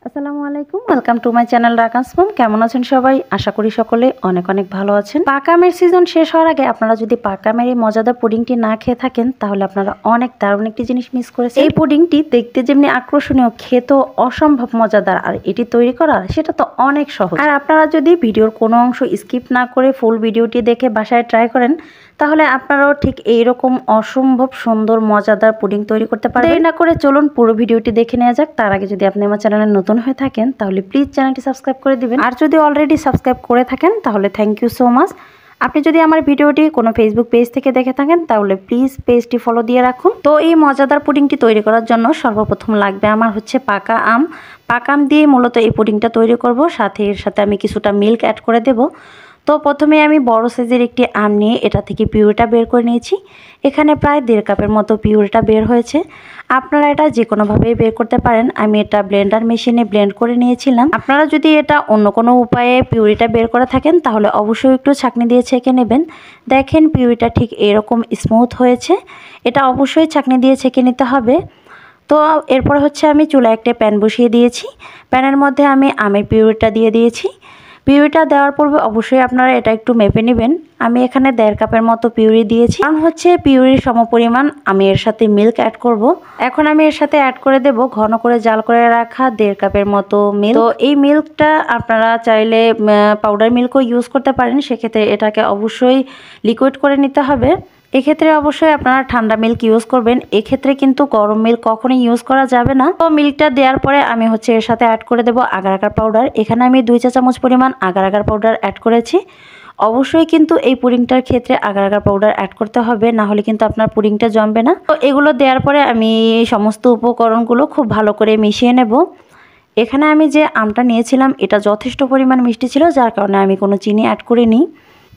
আসসালামু আলাইকুম, welcome to my channel রাকাস মম। কেমন আছেন সবাই? আশা করি সকলে অনেক অনেক ভালো আছেন। পাকা আমের সিজন শেষ হওয়ার আগে আপনারা যদি পাকা আমের এই মজাদার পুডিংটি না খেয়ে থাকেন তাহলে আপনারা অনেক দারুণ একটি জিনিস মিস করেছেন। এই পুডিংটি দেখতে যেমনি আকর্ষণীয়, খেতেও অসম্ভব মজাদার, আর এটি তৈরি করা সেটা তো অনেক সহজ। আর আপনারা যদি ভিডিওর কোনো অংশ স্কিপ না করে ফুল ভিডিওটি দেখে বাসায় ট্রাই করেন তাহলে আপনারাও ঠিক এইরকম অসম্ভব সুন্দর মজাদার পুডিং তৈরি করতে পারবেন। দেরি না করে চলুন পুরো ভিডিওটি দেখে নেওয়া যাক। তার আগে যদি আপনি আমার চ্যানেলে নতুন হয়ে থাকেন তাহলে প্লিজ চ্যানেলটি সাবস্ক্রাইব করে দিবেন, আর যদি অলরেডি সাবস্ক্রাইব করে থাকেন তাহলে থ্যাংক ইউ সো মাচ। আপনি যদি আমার ভিডিওটি কোনো ফেসবুক পেজ থেকে দেখে থাকেন তাহলে প্লিজ পেজটি ফলো দিয়ে রাখুন। তো এই মজাদার পুডিংটি তৈরি করার জন্য সর্বপ্রথম লাগবে আমার হচ্ছে পাকা আম। পাকা আম দিয়ে মূলত এই পুডিংটা তৈরি করব, সাথে এর সাথে আমি কিছুটা মিল্ক অ্যাড করে দেব। তো প্রথমে আমি বড় সাইজের একটি আম নিয়ে এটা থেকে পিউরিটা বের করে নিয়েছি। এখানে প্রায় 1.5 কাপের মতো পিউরিটা বের হয়েছে। আপনারা এটা যে কোনোভাবেই বের করতে পারেন। আমি এটা ব্লেন্ডার মেশিনে ব্লেন্ড করে নিয়েছিলাম। আপনারা যদি এটা অন্য কোনো উপায়ে পিউরিটা বের করে থাকেন তাহলে অবশ্যই একটু ছাঁকনি দিয়ে ছেঁকে নেবেন। দেখেন পিউরিটা ঠিক এরকম স্মুথ হয়েছে। এটা অবশ্যই ছাঁকনি দিয়ে ছেঁকে নিতে হবে। তো এরপর হচ্ছে আমি চুলায় একটা প্যান বসিয়ে দিয়েছি। প্যানের মধ্যে আমি আমের পিউরিটা দিয়ে দিয়েছি। পিউরিটা দেওয়ার পূর্বে অবশ্যই আপনারা এটা একটু মেপে নেবেন। আমি এখানে 1.5 কাপের মতো পিউরি দিয়েছি, কারণ হচ্ছে পিউরির সমপরিমাণ আমি এর সাথে মিল্ক অ্যাড করব। এখন আমি এর সাথে অ্যাড করে দেব ঘন করে জাল করে রাখা 1.5 কাপের মতো মিল্ক। তো এই মিল্কটা আপনারা চাইলে পাউডার মিল্কও ইউজ করতে পারেন, সেক্ষেত্রে এটাকে অবশ্যই লিকুইড করে নিতে হবে। এক্ষেত্রে অবশ্যই আপনারা ঠান্ডা মিল্ক ইউজ করবেন। এক্ষেত্রে কিন্তু গরম মিল্ক কখনোই ইউজ করা যাবে না। তো মিল্কটা দেওয়ার পরে আমি হচ্ছে এর সাথে অ্যাড করে দেব আগার আগার পাউডার। এখানে আমি 2 চা চামচ পরিমাণ আগার আগার পাউডার অ্যাড করেছি। অবশ্যই কিন্তু এই পুডিংটার ক্ষেত্রে আগার আগার পাউডার অ্যাড করতে হবে, না হলে কিন্তু আপনার পুডিংটা জমবে না। তো এগুলো দেওয়ার পরে আমি সমস্ত উপকরণগুলো খুব ভালো করে মিশিয়ে নেব। এখানে আমি যে আমটা নিয়েছিলাম এটা যথেষ্ট পরিমাণ মিষ্টি ছিল, যার কারণে আমি কোনো চিনি অ্যাড করিনি।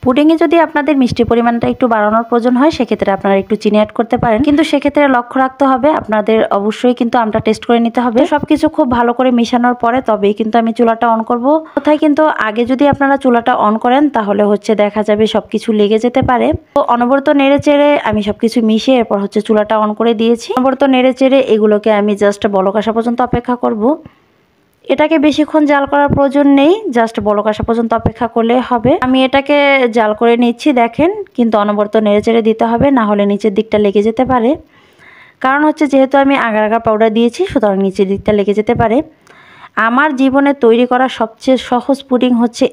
পুডিংয়ে যদি আপনাদের মিষ্টির পরিমাণটা একটু বাড়ানোর প্রয়োজন হয় সেক্ষেত্রে আপনারা একটু চিনি অ্যাড করতে পারেন, কিন্তু সেক্ষেত্রে লক্ষ্য রাখতে হবে আপনাদের অবশ্যই কিন্তু আমটা টেস্ট করে নিতে হবে। সবকিছু খুব ভালো করে মিশানোর পরে তবেই কিন্তু আমি চুলাটা অন করব। কোথায় কিন্তু আগে যদি আপনারা চুলাটা অন করেন তাহলে হচ্ছে দেখা যাবে সবকিছু লেগে যেতে পারে। তো অনবরত নেড়ে চেড়ে আমি সবকিছু মিশিয়ে এরপর হচ্ছে চুলাটা অন করে দিয়েছি। অনবরত নেড়ে চেড়ে এগুলোকে আমি জাস্ট বলক আসা পর্যন্ত অপেক্ষা করব। এটাকে বেশিক্ষণ জাল করার প্রয়োজন নেই, জাস্ট বলক আসা পর্যন্ত অপেক্ষা করলে হবে। আমি এটাকে জাল করে নিচ্ছি, দেখেন, কিন্তু অনবরত নেড়েচেড়ে দিতে হবে, না হলে নিচের দিকটা লেগে যেতে পারে। কারণ হচ্ছে যেহেতু আমি আগার আগার পাউডার দিয়েছি সুতরাং নিচের দিকটা লেগে যেতে পারে। আমার জীবনে তৈরি করা সবচেয়ে সহজ পুডিং হচ্ছে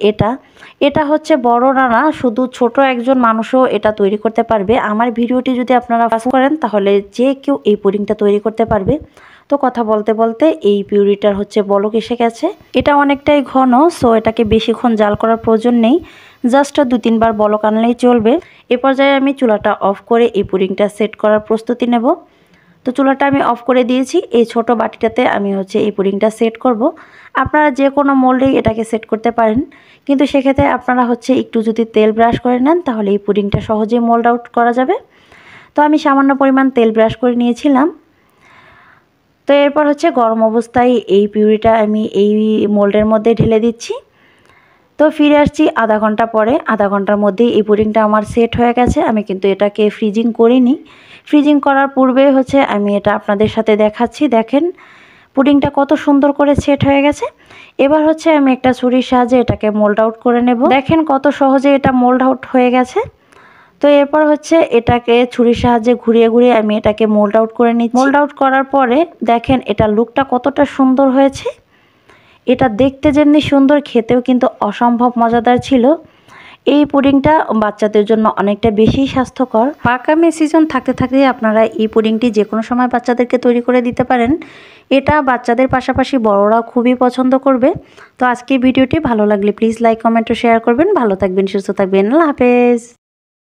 এটা হচ্ছে বড়রা না, শুধু ছোট একজন মানুষও এটা তৈরি করতে পারবে। আমার ভিডিওটি যদি আপনারা ফলো করেন তাহলে যে কেউ এই পুডিংটা তৈরি করতে পারবে। তো কথা বলতে বলতে এই পিউরিটার হচ্ছে বলক এসে গেছে। এটা অনেকটাই ঘন, সো এটাকে বেশিক্ষণ জাল করার প্রয়োজন নেই, জাস্ট 2-3 বার বলক আনলেই চলবে। এ পর্যায়ে আমি চুলাটা অফ করে এই পুডিংটা সেট করার প্রস্তুতি নেব। তো চুলাটা আমি অফ করে দিয়েছি। এই ছোট বাটিটাতে আমি হচ্ছে এই পুডিংটা সেট করব। আপনারা যে কোনো মোল্ডেই এটাকে সেট করতে পারেন, কিন্তু সেক্ষেত্রে আপনারা হচ্ছে একটু যদি তেল ব্রাশ করে নেন তাহলে এই পুডিংটা সহজেই মোল্ড আউট করা যাবে। তো আমি সামান্য পরিমাণ তেল ব্রাশ করে নিয়েছিলাম। তো এরপর হচ্ছে গরম অবস্থায় এই পিউরিটা আমি এই মোল্ডের মধ্যে ঢেলে দিচ্ছি। তো ফিরে আসছি আধা ঘন্টা পরে। আধা ঘন্টার মধ্যেই এই পুডিংটা আমার সেট হয়ে গেছে। আমি কিন্তু এটাকে ফ্রিজিং করিনি। ফ্রিজিং করার পূর্বে হচ্ছে আমি এটা আপনাদের সাথে দেখাচ্ছি। দেখেন পুডিংটা কত সুন্দর করে সেট হয়ে গেছে। এবার হচ্ছে আমি একটা ছুরির সাহায্যে এটাকে মোল্ড আউট করে নেব। দেখেন কত সহজে এটা মোল্ড আউট হয়ে গেছে। তো এরপর হচ্ছে এটাকে ছুরির সাহায্যে ঘুরিয়ে ঘুরিয়ে আমি এটাকে মোল্ড আউট করে নিচ্ছি। মোল্ড আউট করার পরে দেখেন এটা লুকটা কতটা সুন্দর হয়েছে। এটা দেখতে যেমনি সুন্দর, খেতেও কিন্তু অসম্ভব মজাদার ছিল। এই পুডিংটা বাচ্চাদের জন্য অনেকটা বেশি স্বাস্থ্যকর। পাকা আমের সিজন থাকতে থাকতে আপনারা এই পুডিংটি যে কোনো সময় বাচ্চাদেরকে তৈরি করে দিতে পারেন। এটা বাচ্চাদের পাশাপাশি বড়রাও খুবই পছন্দ করবে। তো আজকের ভিডিওটি ভালো লাগলে প্লিজ লাইক, কমেন্ট ও শেয়ার করবেন। ভালো থাকবেন, সুস্থ থাকবেন। আল্লাহ হাফেজ।